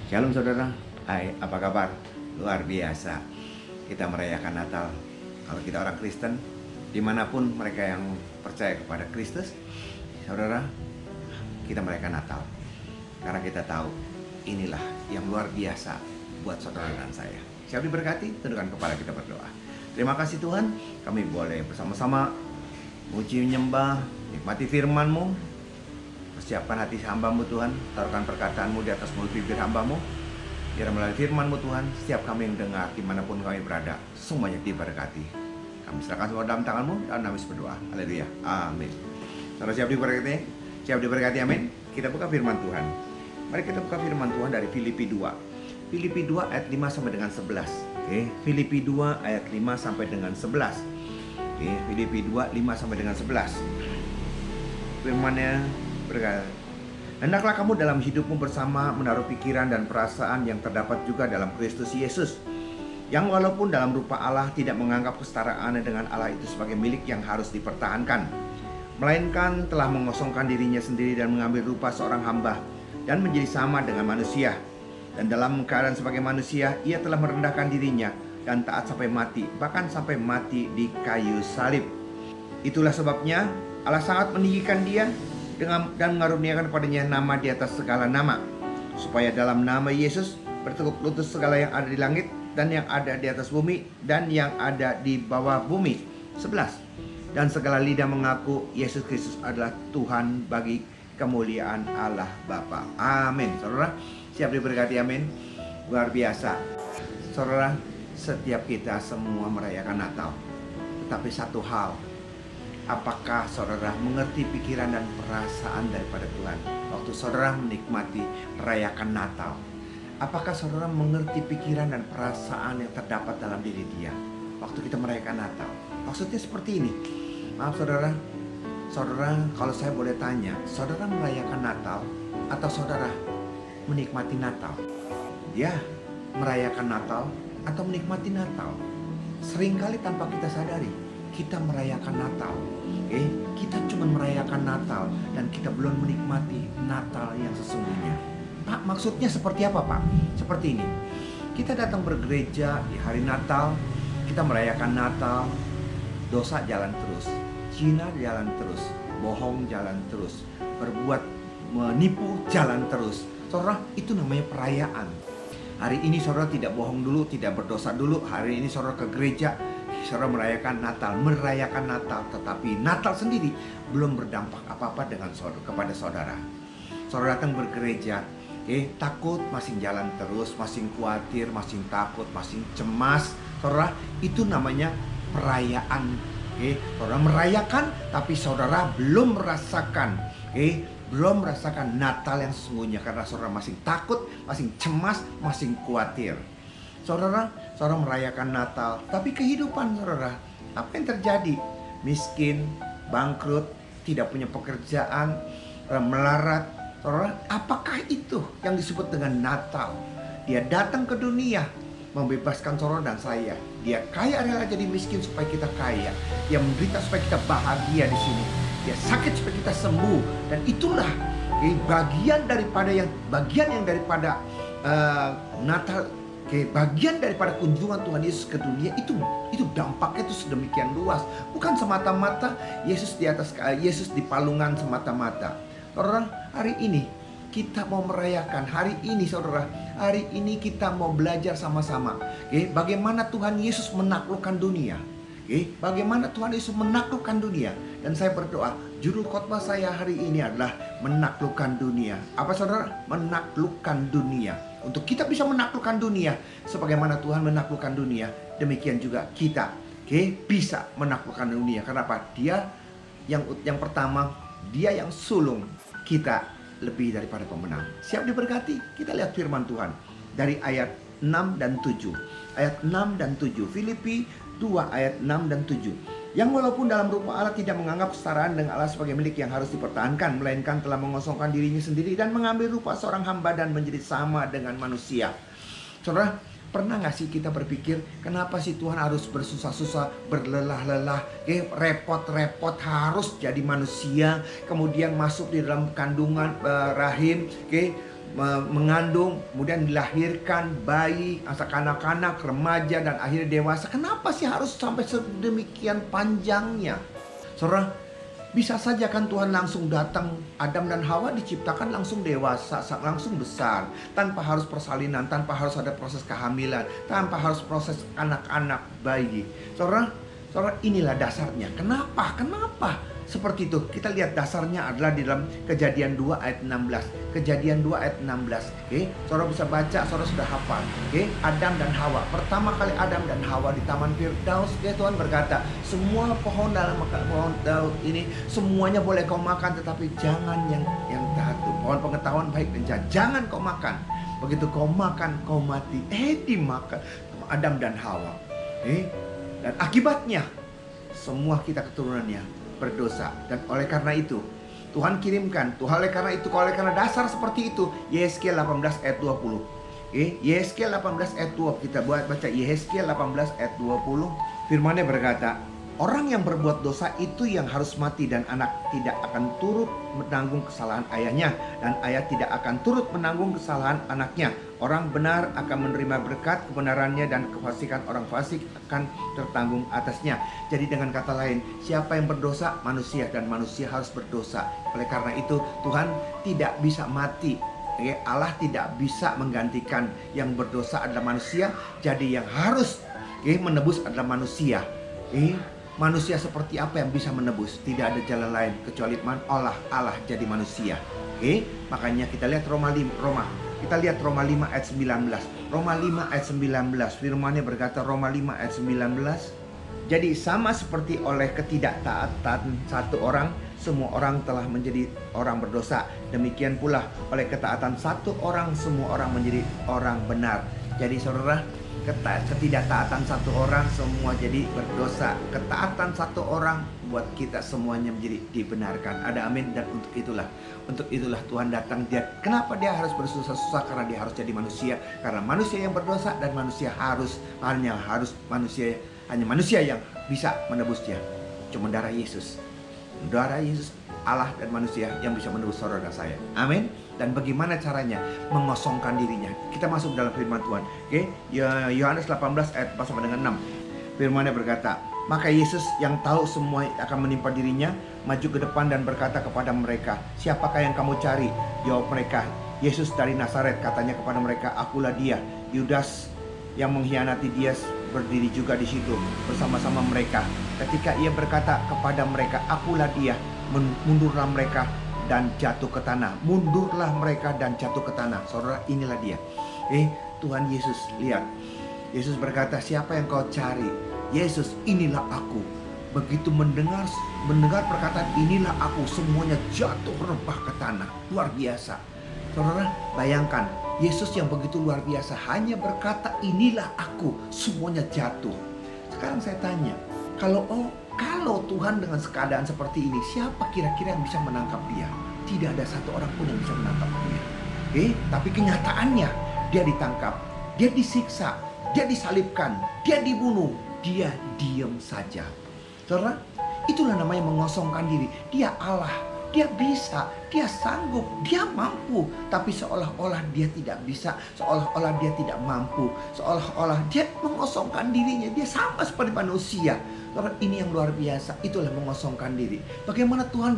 Shalom saudara, hai apa kabar? Luar biasa, kita merayakan Natal. Kalau kita orang Kristen, dimanapun mereka yang percaya kepada Kristus, saudara, kita merayakan Natal. Karena kita tahu, inilah yang luar biasa buat saudara dan saya. Siap diberkati, tundukkan kepala kita berdoa. Terima kasih Tuhan, kami boleh bersama-sama muji menyembah, nikmati firman-Mu. Persiapkan hati hamba-Mu Tuhan, taruhkan perkataan-Mu di atas mulut bibir hamba-Mu. Biar melalui firman-Mu Tuhan, setiap kami yang dengar dimanapun kami berada, semuanya diberkati. Kami serahkan semua dalam tangan-Mu dan kami berdoa. Haleluya, amin. Saudara siap diberkati? Siap diberkati, amin. Kita buka firman Tuhan. Mari kita buka firman Tuhan dari Filipi 2. Filipi 2 ayat 5 sampai dengan 11. Oke, Filipi 2 ayat 5 sampai dengan 11. Oke, Filipi 2 5 sampai dengan 11. Firman-Nya berkata, hendaklah kamu dalam hidupmu bersama menaruh pikiran dan perasaan yang terdapat juga dalam Kristus Yesus, yang walaupun dalam rupa Allah tidak menganggap kesetaraan dengan Allah itu sebagai milik yang harus dipertahankan, melainkan telah mengosongkan dirinya sendiri dan mengambil rupa seorang hamba dan menjadi sama dengan manusia. Dan dalam keadaan sebagai manusia, ia telah merendahkan dirinya dan taat sampai mati, bahkan sampai mati di kayu salib. Itulah sebabnya Allah sangat meninggikan dia dan mengaruniakan kepadanya nama di atas segala nama, supaya dalam nama Yesus bertekuk lutut segala yang ada di langit dan yang ada di atas bumi dan yang ada di bawah bumi. 11. Dan segala lidah mengaku Yesus Kristus adalah Tuhan bagi kemuliaan Allah Bapa. Amin. Saudara, siap diberkati, amin. Luar biasa. Saudara, setiap kita semua merayakan Natal. Tetapi satu hal, apakah saudara mengerti pikiran dan perasaan daripada Tuhan waktu saudara menikmati merayakan Natal? Apakah saudara mengerti pikiran dan perasaan yang terdapat dalam diri dia waktu kita merayakan Natal? Maksudnya seperti ini. Maaf saudara, kalau saya boleh tanya, saudara merayakan Natal atau saudara menikmati Natal? Ya, merayakan Natal atau menikmati Natal. Seringkali tanpa kita sadari, kita merayakan Natal. Kita cuma merayakan Natal dan kita belum menikmati Natal yang sesungguhnya. Pak, maksudnya seperti apa Pak? Seperti ini. Kita datang bergereja di hari Natal, kita merayakan Natal, dosa jalan terus, zina jalan terus, bohong jalan terus, berbuat menipu jalan terus. Saudara, itu namanya perayaan. Hari ini saudara tidak bohong dulu, tidak berdosa dulu. Hari ini saudara ke gereja, saudara merayakan Natal, tetapi Natal sendiri belum berdampak apa-apa dengan saudara, kepada saudara. Saudara datang bergereja, takut, masih jalan terus, masih khawatir, masih takut, masih cemas. Saudara, itu namanya perayaan. Saudara merayakan, tapi saudara belum merasakan, belum merasakan Natal yang sesungguhnya karena saudara masih takut, masih cemas, masih khawatir. Saudara merayakan Natal, tapi kehidupan saudara, apa yang terjadi? Miskin, bangkrut, tidak punya pekerjaan, melarat. Saudara, apakah itu yang disebut dengan Natal? Dia datang ke dunia membebaskan saudara dan saya. Dia kaya rela jadi miskin supaya kita kaya. Dia menderita supaya kita bahagia di sini. Dia sakit supaya kita sembuh. Dan itulah bagian yang daripada Natal. Bagian daripada kunjungan Tuhan Yesus ke dunia itu dampaknya itu sedemikian luas. Bukan semata-mata Yesus di palungan semata-mata. Saudara, hari ini kita mau merayakan, hari ini kita mau belajar sama-sama. Bagaimana Tuhan Yesus menaklukkan dunia. Bagaimana Tuhan Yesus menaklukkan dunia. Dan saya berdoa, judul khotbah saya hari ini adalah menaklukkan dunia. Apa saudara? Menaklukkan dunia. Untuk kita bisa menaklukkan dunia sebagaimana Tuhan menaklukkan dunia, demikian juga kita bisa menaklukkan dunia. Kenapa? Dia yang pertama, dia yang sulung, kita lebih daripada pemenang. Siap diberkati? Kita lihat firman Tuhan dari ayat 6 dan 7. Ayat 6 dan 7. Filipi 2 ayat 6 dan 7. Yang walaupun dalam rupa Allah tidak menganggap kesetaraan dengan Allah sebagai milik yang harus dipertahankan, melainkan telah mengosongkan dirinya sendiri dan mengambil rupa seorang hamba dan menjadi sama dengan manusia. Saudara, pernah gak sih kita berpikir, kenapa sih Tuhan harus bersusah-susah, berlelah-lelah, repot-repot harus jadi manusia, kemudian masuk di dalam kandungan rahim, mengandung, kemudian dilahirkan bayi, kanak-kanak, remaja, dan akhirnya dewasa. Kenapa sih harus sampai sedemikian panjangnya? Saudara, bisa saja kan Tuhan langsung datang, Adam dan Hawa diciptakan langsung dewasa, langsung besar, tanpa harus persalinan, tanpa harus ada proses kehamilan, tanpa harus proses anak-anak, bayi. Saudara, inilah dasarnya. Kenapa? Seperti itu. Kita lihat dasarnya adalah di dalam Kejadian 2 ayat 16. Kejadian 2 ayat 16. Oke, saudara bisa baca, saudara sudah hafal. Oke, Adam dan Hawa. Pertama kali Adam dan Hawa di Taman Firdaus, Tuhan berkata, semua pohon dalam pohon daun ini semuanya boleh kau makan, tetapi jangan yang satu, pohon pengetahuan baik dan jahat, jangan kau makan. Begitu kau makan, kau mati. Dimakan Adam dan Hawa. Dan akibatnya semua kita keturunannya berdosa. Dan oleh karena itu Tuhan kirimkan, oleh karena dasar seperti itu, Yehezkiel 18 ayat 20. Yehezkiel 18 ayat 20, kita baca Yehezkiel 18 ayat 20. Firman-Nya berkata, orang yang berbuat dosa itu yang harus mati, dan anak tidak akan turut menanggung kesalahan ayahnya, dan ayah tidak akan turut menanggung kesalahan anaknya. Orang benar akan menerima berkat kebenarannya, dan kefasikan orang fasik akan tertanggung atasnya. Jadi dengan kata lain, siapa yang berdosa? Manusia, dan manusia harus berdosa. Oleh karena itu Tuhan tidak bisa mati. Allah tidak bisa menggantikan. Yang berdosa adalah manusia, jadi yang harus menebus adalah manusia. Manusia seperti apa yang bisa menebus? Tidak ada jalan lain kecuali Allah jadi manusia. Makanya kita lihat Roma 5 ayat 19. Roma 5 ayat 19. Firman-Nya berkata, Roma 5 ayat 19. Jadi sama seperti oleh ketidaktaatan satu orang, semua orang telah menjadi orang berdosa. Demikian pula oleh ketaatan satu orang, semua orang menjadi orang benar. Jadi saudara, ketidaktaatan satu orang semua jadi berdosa. Ketaatan satu orang buat kita semuanya menjadi dibenarkan. Ada amin. Dan untuk itulah Tuhan datang. Kenapa dia harus bersusah-susah? Karena dia harus jadi manusia. Karena manusia yang berdosa, dan manusia hanya manusia yang bisa menebusnya. Cuma darah Yesus, Allah dan manusia yang bisa menebus saudara dan saya. Amin. Dan bagaimana caranya? Mengosongkan dirinya. Kita masuk dalam firman Tuhan. Yohanes 18 ayat 4 sampai dengan 6. Firman-Nya berkata, maka Yesus yang tahu semua akan menimpa dirinya, maju ke depan dan berkata kepada mereka, siapakah yang kamu cari? Jawab mereka, Yesus dari Nazaret. Katanya kepada mereka, akulah dia. Yudas yang mengkhianati dia berdiri juga di situ bersama-sama mereka. Ketika ia berkata kepada mereka, akulah dia, mundurlah mereka dan jatuh ke tanah. Mundurlah mereka dan jatuh ke tanah. Saudara, inilah dia. Tuhan Yesus, lihat. Yesus berkata, siapa yang kau cari? Yesus, inilah aku. Begitu mendengar perkataan inilah aku, semuanya jatuh rebah ke tanah. Luar biasa. Saudara, bayangkan, Yesus yang begitu luar biasa hanya berkata inilah aku, semuanya jatuh. Sekarang saya tanya, kalau Tuhan dengan keadaan seperti ini, siapa kira-kira yang bisa menangkap dia? Tidak ada satu orang pun yang bisa menangkap dia. Tapi kenyataannya, dia ditangkap, dia disiksa, dia disalibkan, dia dibunuh, dia diam saja. Saudara, itulah namanya mengosongkan diri. Dia Allah, dia bisa, dia sanggup, dia mampu. Tapi seolah-olah dia tidak bisa, seolah-olah dia tidak mampu, seolah-olah dia mengosongkan dirinya. Dia sama seperti manusia. Karena ini yang luar biasa, itulah mengosongkan diri. Bagaimana Tuhan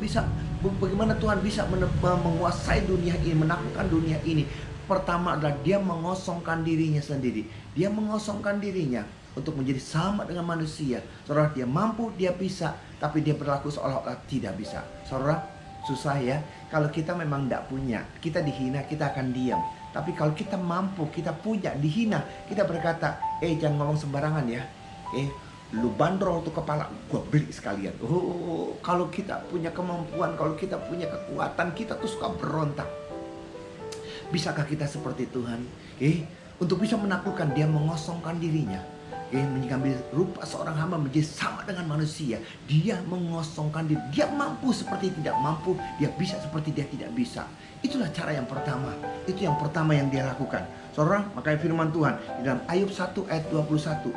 bisa menguasai dunia ini, menaklukkan dunia ini? Pertama adalah dia mengosongkan dirinya sendiri. Dia mengosongkan dirinya untuk menjadi sama dengan manusia. Saudara, dia mampu, dia bisa, tapi dia berlaku seolah-olah tidak bisa. Saudara, susah ya. Kalau kita memang tidak punya, kita dihina, kita akan diam. Tapi kalau kita mampu, kita punya, dihina, kita berkata, jangan ngomong sembarangan ya. Lu bandrol tuh kepala, gua beli sekalian. Kalau kita punya kemampuan, kalau kita punya kekuatan, kita tuh suka berontak. Bisakah kita seperti Tuhan? Untuk bisa menaklukkan, dia mengosongkan dirinya. Mengambil rupa seorang hamba menjadi sama dengan manusia. Dia mengosongkan diri. Dia mampu seperti tidak mampu. Dia bisa seperti dia tidak bisa. Itulah cara yang pertama. Itu yang pertama yang dia lakukan. Saudara, makanya firman Tuhan di dalam Ayub 1 ayat 21.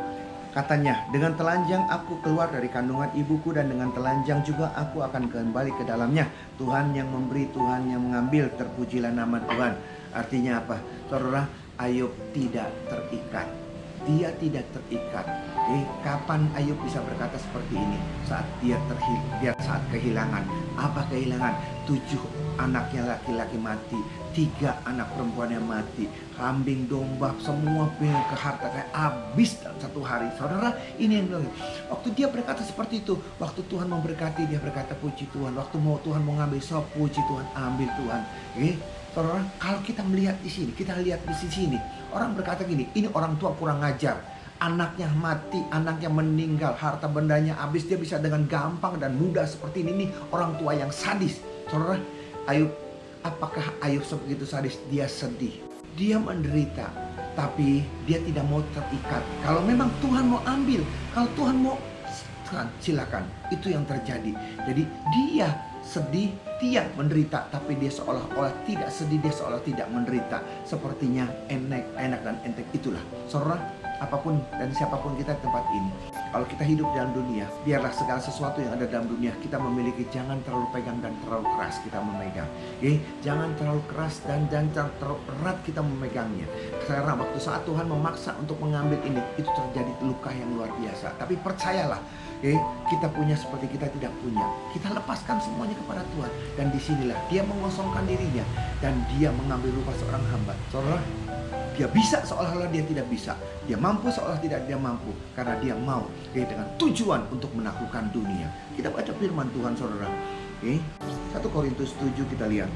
Katanya, dengan telanjang aku keluar dari kandungan ibuku dan dengan telanjang juga aku akan kembali ke dalamnya. Tuhan yang memberi, Tuhan yang mengambil, terpujilah nama Tuhan. Artinya apa? Saudara, Ayub tidak terikat. Dia tidak terikat. Kapan Ayub bisa berkata seperti ini? Saat dia saat kehilangan. Apa kehilangan? 7 anaknya laki-laki mati, 3 anak perempuannya mati, kambing domba semua ke harta kayak habis dalam 1 hari. Saudara, ini yang bilang. Waktu dia berkata seperti itu, waktu Tuhan memberkati dia berkata puji Tuhan. Waktu Tuhan mau ngambil sop, puji Tuhan, ambil Tuhan. Saudara, kalau kita melihat di sini, kita lihat di sini, orang berkata gini, ini orang tua kurang ngajar. Anaknya mati, anaknya meninggal, harta bendanya habis, dia bisa dengan gampang dan mudah seperti ini. Nih orang tua yang sadis. Saudara, Ayub, apakah Ayub sebegitu sadis? Dia sedih, dia menderita, tapi dia tidak mau terikat. Kalau memang Tuhan mau ambil, kalau Tuhan mau, silakan. Itu yang terjadi. Jadi dia sedih, dia menderita, tapi dia seolah-olah tidak sedih, dia seolah tidak menderita. Sepertinya enak dan enteng. Itulah, saudara, apapun dan siapapun kita di tempat ini, kalau kita hidup dalam dunia, biarlah segala sesuatu yang ada dalam dunia kita memiliki, jangan terlalu pegang dan terlalu keras kita memegang. Jangan terlalu keras dan terlalu erat kita memegangnya. Karena waktu saat Tuhan memaksa untuk mengambil ini, itu terjadi luka yang luar biasa. Tapi percayalah, kita punya seperti kita tidak punya. Kita lepaskan semuanya kepada Tuhan, dan disinilah dia mengosongkan dirinya dan dia mengambil rupa seorang hamba. Saudara, dia bisa seolah-olah dia tidak bisa, dia mampu seolah tidak dia mampu, karena dia mau dengan tujuan untuk menaklukkan dunia. Kita baca firman Tuhan, saudara. 1 Korintus 7 kita lihat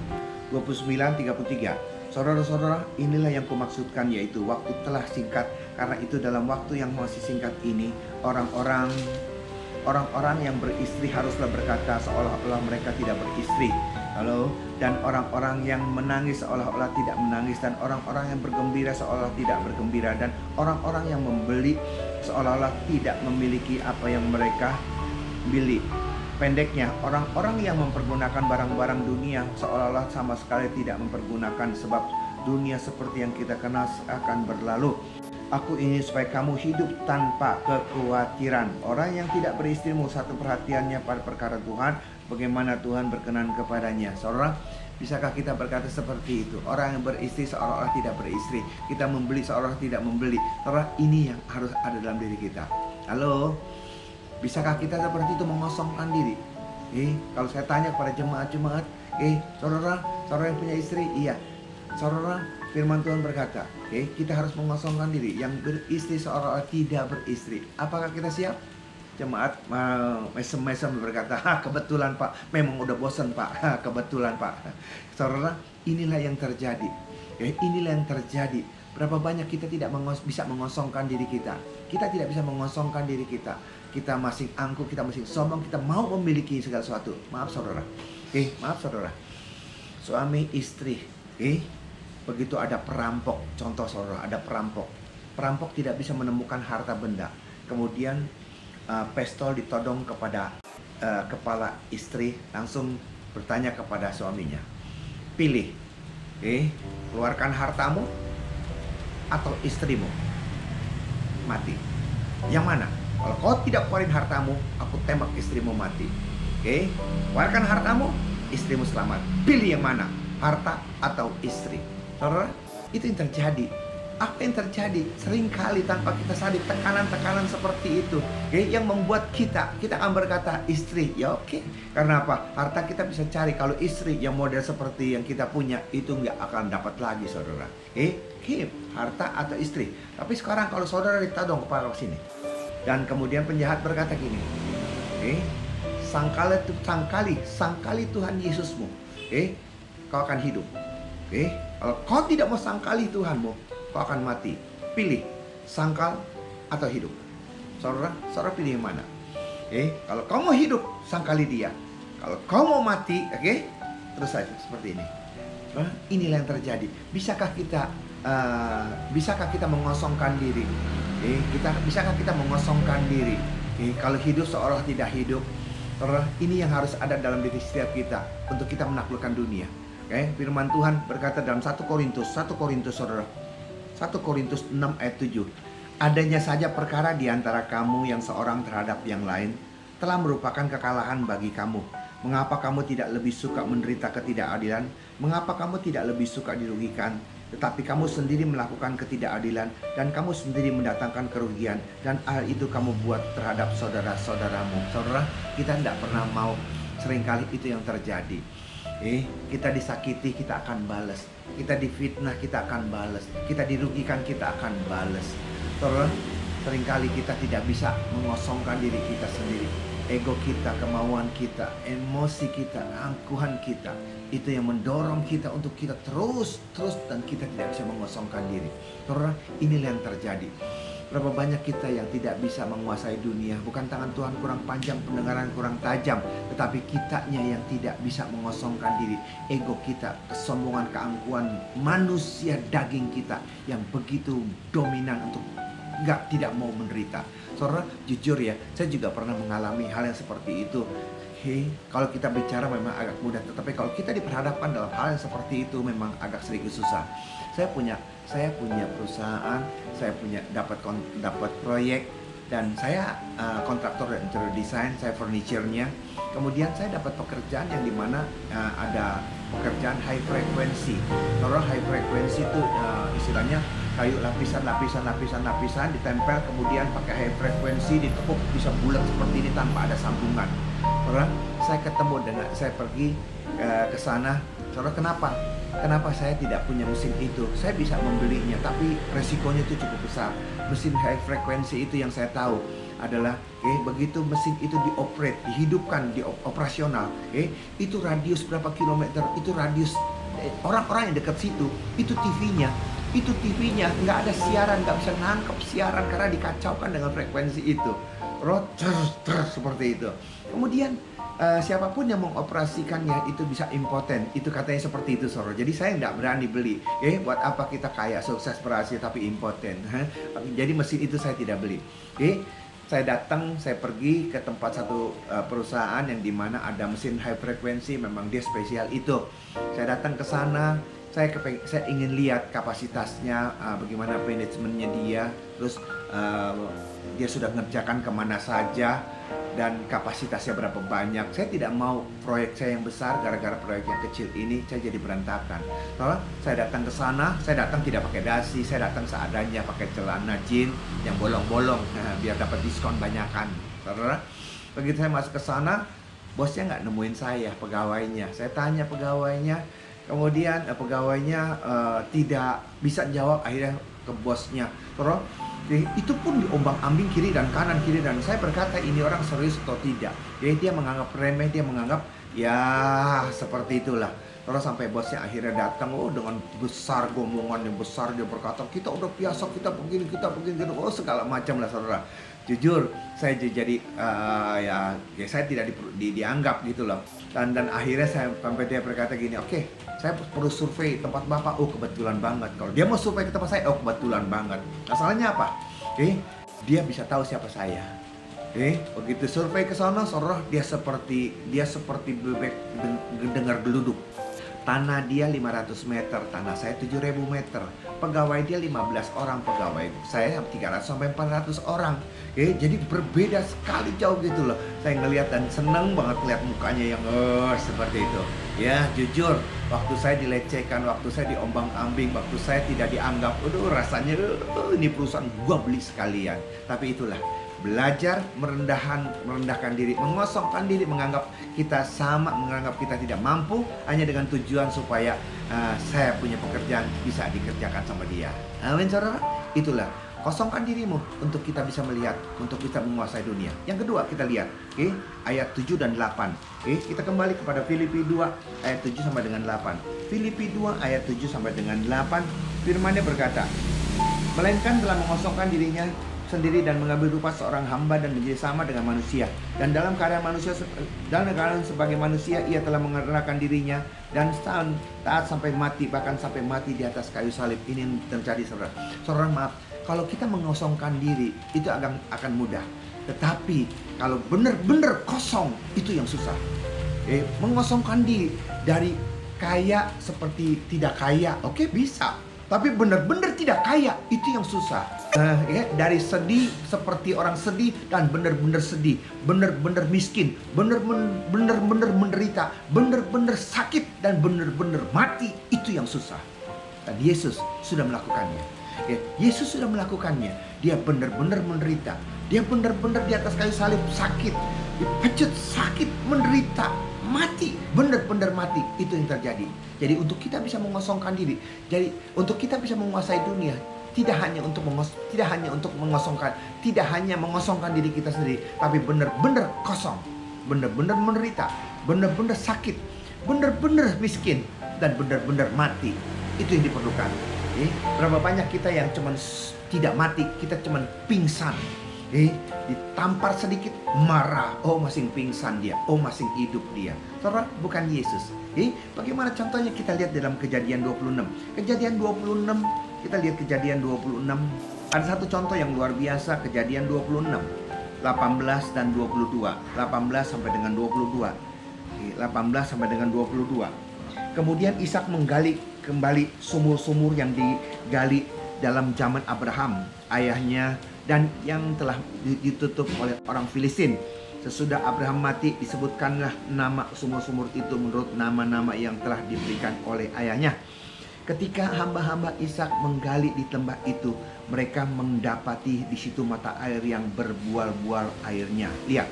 29-33. Saudara-saudara, inilah yang kumaksudkan, yaitu waktu telah singkat. Karena itu dalam waktu yang masih singkat ini, orang-orang yang beristri haruslah berkata seolah-olah mereka tidak beristri. Dan orang-orang yang menangis seolah-olah tidak menangis, dan orang-orang yang bergembira seolah tidak bergembira, dan orang-orang yang membeli seolah-olah tidak memiliki apa yang mereka beli. Pendeknya, orang-orang yang mempergunakan barang-barang dunia seolah-olah sama sekali tidak mempergunakan, sebab dunia seperti yang kita kenal akan berlalu. Aku ingin supaya kamu hidup tanpa kekhawatiran. Orang yang tidak beristri satu perhatiannya pada perkara Tuhan, bagaimana Tuhan berkenan kepadanya. Saudara, bisakah kita berkata seperti itu? Orang yang beristri seolah-olah tidak beristri, kita membeli seolah-olah tidak membeli. Saudara, ini yang harus ada dalam diri kita. Halo, bisakah kita seperti itu, mengosongkan diri? Kalau saya tanya kepada jemaat-jemaat, saudara yang punya istri, iya. Saudara, firman Tuhan berkata, kita harus mengosongkan diri. Yang beristri seolah-olah tidak beristri. Apakah kita siap? Jemaat mesem-mesem berkata, kebetulan Pak, memang udah bosan Pak, kebetulan Pak. Saudara, inilah yang terjadi. Inilah yang terjadi. Berapa banyak kita tidak bisa mengosongkan diri kita. Kita tidak bisa mengosongkan diri kita. Kita masih angkuh, kita masih sombong, kita mau memiliki segala sesuatu. Maaf saudara. Maaf saudara. Suami istri, begitu ada perampok, contoh saudara, ada perampok. Perampok tidak bisa menemukan harta benda. Kemudian pistol ditodong kepada kepala istri, langsung bertanya kepada suaminya, pilih, keluarkan hartamu atau istrimu mati. Yang mana? Kalau kau tidak keluarin hartamu, aku tembak istrimu mati. Keluarkan hartamu, istrimu selamat. Pilih yang mana? Harta atau istri? Saudara, itu yang terjadi. Apa yang terjadi? Seringkali tanpa kita sadar, tekanan-tekanan seperti itu, yang membuat kita akan berkata istri, ya oke. Karena apa? Harta kita bisa cari. Kalau istri yang model seperti yang kita punya, itu nggak akan dapat lagi, saudara. Harta atau istri. Tapi sekarang kalau saudara ditodong kepala sini, dan kemudian penjahat berkata gini, sangkali Tuhan Yesusmu, kau akan hidup. Kalau kau tidak mau sangkali Tuhanmu, kau akan mati. Pilih sangkal atau hidup. Saudara pilih yang mana? Kalau kau mau hidup, sangkali dia. Kalau kau mau mati, terus saja seperti ini. Inilah yang terjadi. Bisakah kita mengosongkan diri? Bisakah kita mengosongkan diri? Kalau hidup seolah tidak hidup. Ini yang harus ada dalam diri setiap kita untuk kita menaklukkan dunia. Firman Tuhan berkata dalam 1 Korintus saudara, 1 Korintus 6 ayat 7. Adanya saja perkara di antara kamu yang seorang terhadap yang lain telah merupakan kekalahan bagi kamu. Mengapa kamu tidak lebih suka menderita ketidakadilan? Mengapa kamu tidak lebih suka dirugikan? Tetapi kamu sendiri melakukan ketidakadilan dan kamu sendiri mendatangkan kerugian, dan hal itu kamu buat terhadap saudara-saudaramu. Saudara, kita tidak pernah mau, seringkali itu yang terjadi. Kita disakiti, kita akan balas. Kita difitnah, kita akan balas. Kita dirugikan, kita akan balas. Saudara, seringkali kita tidak bisa mengosongkan diri kita sendiri. Ego kita, kemauan kita, emosi kita, keangkuhan kita, itu yang mendorong kita untuk kita terus dan kita tidak bisa mengosongkan diri. Saudara, inilah yang terjadi. Berapa banyak kita yang tidak bisa menguasai dunia. Bukan tangan Tuhan kurang panjang, pendengaran kurang tajam, tetapi kitanya yang tidak bisa mengosongkan diri. Ego kita, kesombongan, keangkuhan, manusia daging kita yang begitu dominan untuk tidak mau menderita. Saudara, jujur ya, saya juga pernah mengalami hal yang seperti itu. Kalau kita bicara memang agak mudah, tetapi kalau kita diperhadapkan dalam hal yang seperti itu memang agak sedikit susah. Saya punya perusahaan, saya punya dapat proyek, dan saya kontraktor dan interior design, saya furniture-nya. Kemudian saya dapat pekerjaan yang dimana ada pekerjaan high frequency. Kalau high frequency itu istilahnya kayu lapisan ditempel, kemudian pakai high frequency ditekuk bisa bulat seperti ini tanpa ada sambungan. Saudara, saya pergi ke sana. Saudara, kenapa saya tidak punya mesin itu? Saya bisa membelinya, tapi resikonya itu cukup besar. Mesin high frequency itu yang saya tahu adalah begitu mesin itu dioperate, dihidupkan, operasional, itu radius berapa kilometer, itu radius orang-orang yang dekat situ, itu TV-nya nggak ada siaran, nggak bisa nangkep siaran karena dikacaukan dengan frekuensi itu. Seperti itu. Kemudian siapapun yang mengoperasikannya itu bisa impoten. Itu katanya seperti itu, saudara. Jadi saya nggak berani beli. Buat apa kita kaya, sukses, berhasil tapi impoten? Jadi mesin itu saya tidak beli. Saya pergi ke tempat satu perusahaan yang dimana ada mesin high frequency, memang dia spesial itu. Saya datang ke sana. Saya ingin lihat kapasitasnya, bagaimana manajemennya dia, terus dia sudah mengerjakan kemana saja, dan kapasitasnya berapa banyak. Saya tidak mau proyek saya yang besar, gara-gara proyek yang kecil ini saya jadi berantakan. Soalnya saya datang ke sana, saya datang tidak pakai dasi, saya datang seadanya, pakai celana jeans yang bolong-bolong, biar dapat diskon banyakan. Saudara, begitu saya masuk ke sana, bosnya nggak nemuin saya, pegawainya. Saya tanya pegawainya, kemudian pegawainya tidak bisa jawab, akhirnya ke bosnya. Terus itu pun diombang-ambing kiri dan kanan. Saya berkata, ini orang serius atau tidak? Dia menganggap remeh, dia menganggap ya seperti itulah. Terus sampai bosnya akhirnya datang, dengan besar, gomongan yang besar, dia berkata, kita udah biasa, kita begini, segala macam lah, saudara. Jujur, saya jadi saya tidak dianggap gitu loh. Dan akhirnya sampai dia berkata gini, oke, saya perlu survei tempat Bapak. Kebetulan banget. Kalau dia mau survei ke tempat saya, kebetulan banget. Masalahnya apa? Dia bisa tahu siapa saya. Begitu survei ke sana, saudara, dia seperti bebek dengar geluduk. Tanah dia 500 meter, tanah saya 7.000 meter. Pegawai dia 15 orang, pegawai saya 300 sampai 400 orang. Jadi berbeda sekali, jauh gitu loh. Saya ngelihat dan seneng banget lihat mukanya yang seperti itu. Ya, jujur, waktu saya dilecehkan, waktu saya diombang-ambing, waktu saya tidak dianggap, rasanya ini perusahaan gua beli sekalian. Tapi itulah, belajar merendahkan diri, mengosongkan diri, menganggap kita sama, menganggap kita tidak mampu, hanya dengan tujuan supaya saya punya pekerjaan bisa dikerjakan sama dia. Amin, saudara. Itulah, kosongkan dirimu untuk kita bisa melihat, untuk kita menguasai dunia. Yang kedua, kita lihat ayat 7 dan 8. Kita kembali kepada Filipi 2 ayat 7 sampai dengan 8. Filipi 2 ayat 7 sampai dengan 8, firman-Nya berkata, melainkan telah mengosongkan dirinya sendiri dan mengambil rupa seorang hamba dan menjadi sama dengan manusia. Dan dalam keadaan sebagai manusia, ia telah mengernakan dirinya dan taat sampai mati, bahkan sampai mati di atas kayu salib. Ini yang terjadi, saudara. Saudara, maaf, kalau kita mengosongkan diri itu akan mudah. Tetapi kalau benar-benar kosong, itu yang susah. Mengosongkan diri dari kaya seperti tidak kaya, oke, bisa. Tapi benar-benar tidak kaya, itu yang susah. Dari sedih seperti orang sedih dan benar-benar sedih, benar-benar miskin, benar-benar menderita, benar-benar sakit dan benar-benar mati. Itu yang susah. Dan Yesus sudah melakukannya. Yesus sudah melakukannya. Dia benar-benar menderita. Dia benar-benar di atas kayu salib sakit, dipecut sakit, menderita, mati, benar-benar mati. Itu yang terjadi. Jadi untuk kita bisa mengosongkan diri, jadi untuk kita bisa menguasai dunia, tidak hanya untuk mengosongkan, tidak hanya mengosongkan diri kita sendiri, tapi benar-benar kosong, benar-benar menderita, benar-benar sakit, benar-benar miskin, dan benar-benar mati. Itu yang diperlukan. Berapa banyak kita yang cuman tidak mati, kita cuman pingsan. Ditampar sedikit marah, oh masing pingsan dia, oh masing hidup dia. Saudara, bukan Yesus. Bagaimana contohnya kita lihat dalam Kejadian 26. Kejadian 26, kita lihat Kejadian 26. Ada satu contoh yang luar biasa, Kejadian 26 18 dan 22. 18 sampai dengan 22. 18 sampai dengan 22. Kemudian Ishak menggali kembali sumur-sumur yang digali dalam zaman Abraham, ayahnya, dan yang telah ditutup oleh orang Filistin. Sesudah Abraham mati, disebutkanlah nama sumur-sumur itu menurut nama-nama yang telah diberikan oleh ayahnya. Ketika hamba-hamba Ishak menggali di lembah itu, mereka mendapati di situ mata air yang berbual-bual airnya. Lihat,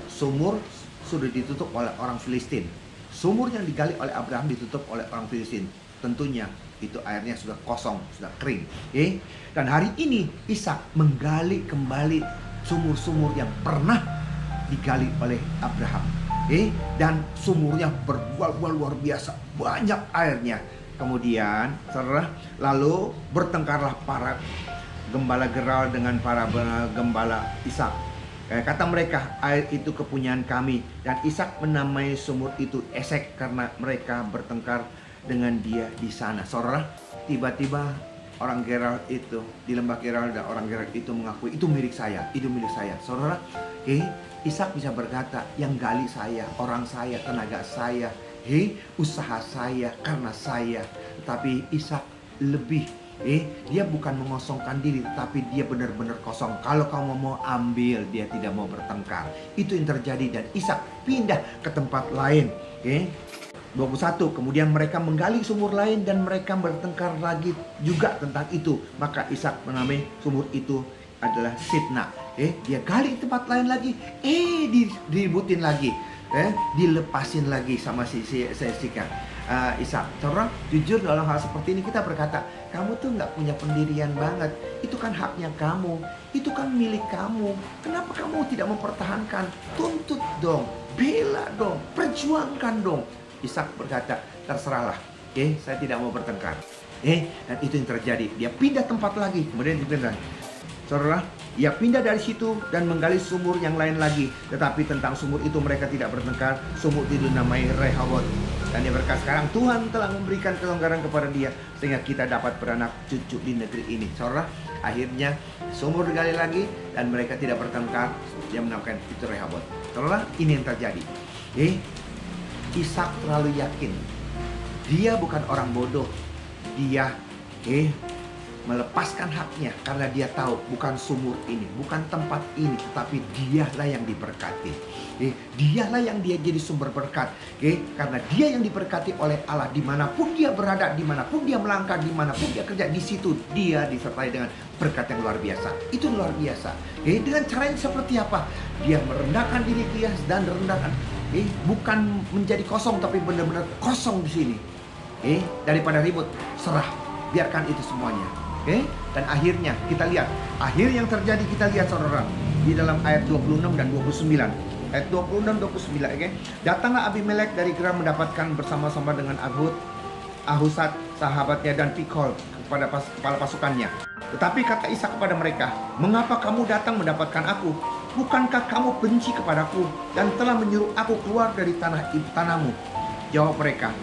sumur sudah ditutup oleh orang Filistin. Sumur yang digali oleh Abraham ditutup oleh orang Filistin. Tentunya itu airnya sudah kosong, sudah kering. Dan hari ini Ishak menggali kembali sumur-sumur yang pernah digali oleh Abraham. Dan sumurnya berbual-bual luar biasa, banyak airnya. Kemudian lalu bertengkarlah para gembala Gerar dengan para gembala Ishak. Kata mereka, air itu kepunyaan kami. Dan Ishak menamai sumur itu Esek karena mereka bertengkar dengan dia di sana. Saudara, tiba-tiba orang Gerar itu di lembah Gerar, dan orang Gerar itu mengakui itu milik saya, itu milik saya. Saudara, Ishak bisa berkata, yang gali saya, orang saya, tenaga saya, usaha saya, karena saya. Tetapi Ishak lebih, dia bukan mengosongkan diri, tapi dia benar-benar kosong. Kalau kamu mau ambil, dia tidak mau bertengkar. Itu yang terjadi, dan Ishak pindah ke tempat lain. 21, kemudian mereka menggali sumur lain dan mereka bertengkar lagi juga tentang itu. Maka Ishak menamai sumur itu adalah Sitna. Dia gali tempat lain lagi, diributin lagi, dilepasin lagi sama si Ishak. Saudara, jujur dalam hal seperti ini kita berkata, kamu tuh nggak punya pendirian banget. Itu kan haknya kamu, itu kan milik kamu. Kenapa kamu tidak mempertahankan? Tuntut dong, bela dong, perjuangkan dong. Ishak berkata, terserahlah, saya tidak mau bertengkar. Dan itu yang terjadi. Dia pindah tempat lagi, kemudian dipindah. Saudara, ia pindah dari situ dan menggali sumur yang lain lagi. Tetapi tentang sumur itu mereka tidak bertengkar. Sumur itu dinamai Rehoboth. Dan dia berkata, sekarang Tuhan telah memberikan kelonggaran kepada dia, sehingga kita dapat beranak cucu di negeri ini. Saudara, akhirnya sumur digali lagi dan mereka tidak bertengkar. Dia menamakan itu Rehoboth. Saudara, ini yang terjadi. Ishak terlalu yakin. Dia bukan orang bodoh. Dia melepaskan haknya karena dia tahu bukan sumur ini, bukan tempat ini, tetapi dialah yang diberkati. Dialah yang dia jadi sumber berkat. Karena dia yang diberkati oleh Allah, dimanapun dia berada, dimanapun dia melangkah, dimanapun dia kerja, di situ dia disertai dengan berkat yang luar biasa. Itu luar biasa. Dengan cara yang seperti apa? Dia merendahkan diri dia dan rendahkan. Bukan menjadi kosong, tapi benar-benar kosong di sini. Daripada ribut, serah, biarkan itu semuanya. Dan akhirnya kita lihat, akhir yang terjadi kita lihat saudara di dalam ayat 26 dan 29. Ayat 26 29, Datanglah Abimelek dari Gerar mendapatkan bersama-sama dengan Ahuzat sahabatnya dan Pikol kepada kepala pasukannya. Tetapi kata Ishak kepada mereka, mengapa kamu datang mendapatkan aku? Bukankah kamu benci kepadaku dan telah menyuruh aku keluar dari tanahmu? Jawab mereka,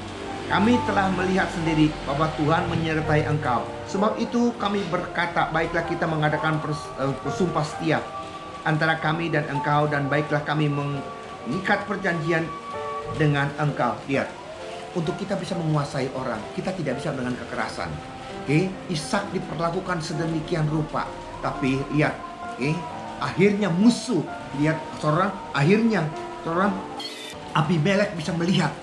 kami telah melihat sendiri bahwa Tuhan menyertai engkau. Sebab itu kami berkata, baiklah kita mengadakan persumpah setia antara kami dan engkau, dan baiklah kami mengikat perjanjian dengan engkau. Lihat, untuk kita bisa menguasai orang, kita tidak bisa dengan kekerasan. Ishak diperlakukan sedemikian rupa. Tapi lihat, akhirnya musuh, lihat akhirnya seorang Abimelek bisa melihat,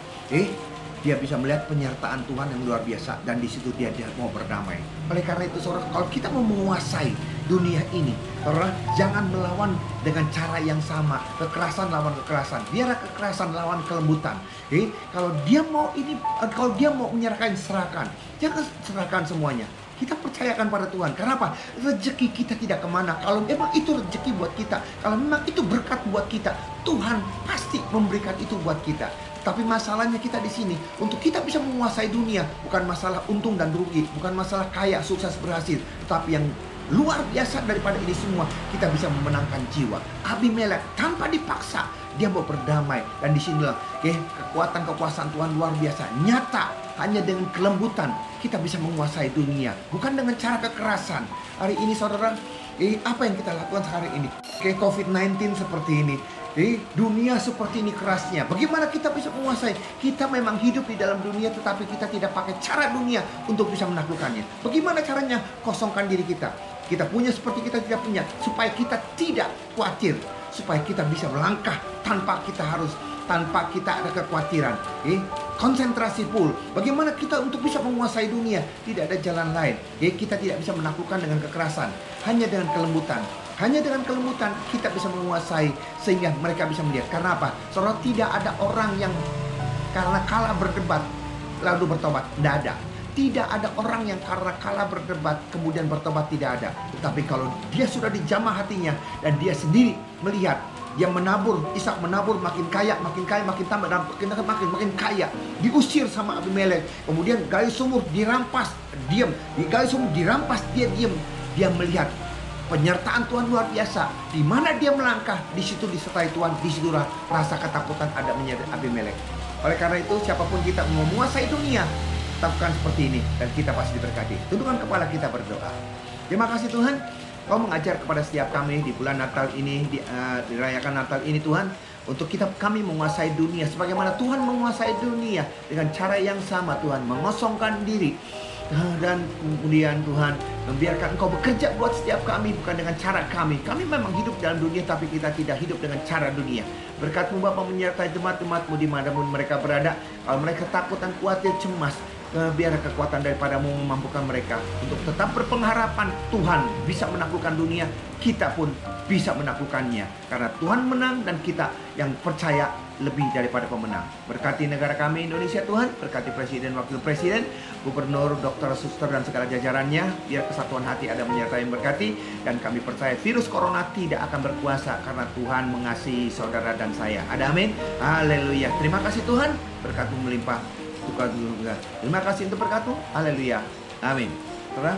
dia bisa melihat penyertaan Tuhan yang luar biasa, dan di situ dia mau berdamai. Oleh karena itu, saudara, kalau kita mau menguasai dunia ini, saudara, jangan melawan dengan cara yang sama. Kekerasan lawan kekerasan, biarlah kekerasan lawan kelembutan. Kalau dia mau menyerahkan, serahkan. Jangan serahkan semuanya. Kita percayakan pada Tuhan. Kenapa? Rezeki kita tidak kemana. Kalau memang itu rezeki buat kita, kalau memang itu berkat buat kita, Tuhan pasti memberikan itu buat kita. Tapi masalahnya kita di sini, untuk kita bisa menguasai dunia, bukan masalah untung dan rugi, bukan masalah kaya, sukses, berhasil, tetapi yang luar biasa daripada ini semua, kita bisa memenangkan jiwa. Abimelek tanpa dipaksa, dia mau berdamai, dan disinilah kekuatan kekuasaan Tuhan luar biasa, nyata. Hanya dengan kelembutan kita bisa menguasai dunia, bukan dengan cara kekerasan. Hari ini, saudara, apa yang kita lakukan hari ini? COVID-19 seperti ini. Dunia seperti ini kerasnya. Bagaimana kita bisa menguasai? Kita memang hidup di dalam dunia, tetapi kita tidak pakai cara dunia untuk bisa menaklukkannya. Bagaimana caranya? Kosongkan diri kita. Kita punya seperti kita tidak punya, supaya kita tidak khawatir, supaya kita bisa melangkah tanpa kita ada kekhawatiran. Konsentrasi full. Bagaimana kita untuk bisa menguasai dunia? Tidak ada jalan lain. Kita tidak bisa menaklukkan dengan kekerasan, hanya dengan kelembutan. Hanya dengan kelembutan kita bisa menguasai, sehingga mereka bisa melihat. Karena apa? Saudara, tidak ada orang yang karena kalah berdebat lalu bertobat. Tidak ada. Tidak ada orang yang karena kalah berdebat kemudian bertobat, tidak ada. Tetapi kalau dia sudah dijamah hatinya, dan dia sendiri melihat, dia menabur, Ishak menabur, makin kaya, makin tambah, dan makin kaya. Diusir sama Abimelek. Kemudian gali sumur dirampas, diam. Di gali sumur dirampas, dia diam. Dia melihat penyertaan Tuhan luar biasa. Di mana dia melangkah, di situ disertai Tuhan. Di situ rasa ketakutan ada menyertai Abimelek. Oleh karena itu, siapapun kita mau menguasai dunia, lakukan seperti ini, dan kita pasti diberkati. Tundukkan kepala kita, berdoa. Terima kasih Tuhan, Kau mengajar kepada setiap kami di bulan Natal ini, dirayakan Natal ini Tuhan, untuk kami menguasai dunia sebagaimana Tuhan menguasai dunia, dengan cara yang sama Tuhan, mengosongkan diri. Dan kemudian Tuhan membiarkan Engkau bekerja buat setiap kami, bukan dengan cara kami. Kami memang hidup dalam dunia, tapi kita tidak hidup dengan cara dunia. Berkat-Mu Bapa menyertai jemaat-jemaat-Mu dimanapun mereka berada. Kalau mereka takut dan khawatir, cemas, biar kekuatan daripada-Mu memampukan mereka untuk tetap berpengharapan Tuhan bisa menaklukkan dunia. Kita pun bisa menaklukkannya, karena Tuhan menang dan kita yang percaya lebih daripada pemenang. Berkati negara kami Indonesia Tuhan, berkati presiden, wakil presiden, gubernur, dokter, suster, dan segala jajarannya. Biar kesatuan hati ada menyertai berkati, dan kami percaya virus corona tidak akan berkuasa, karena Tuhan mengasihi saudara dan saya. Ada amin. Haleluya. Terima kasih Tuhan, berkat-Mu melimpah. Terima kasih untuk berkat-Mu. Haleluya. Amin. Saudara,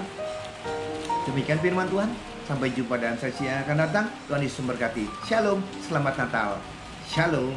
demikian firman Tuhan. Sampai jumpa dalam sesi yang akan datang. Tuhan Yesus memberkati. Shalom. Selamat Natal. Shalom.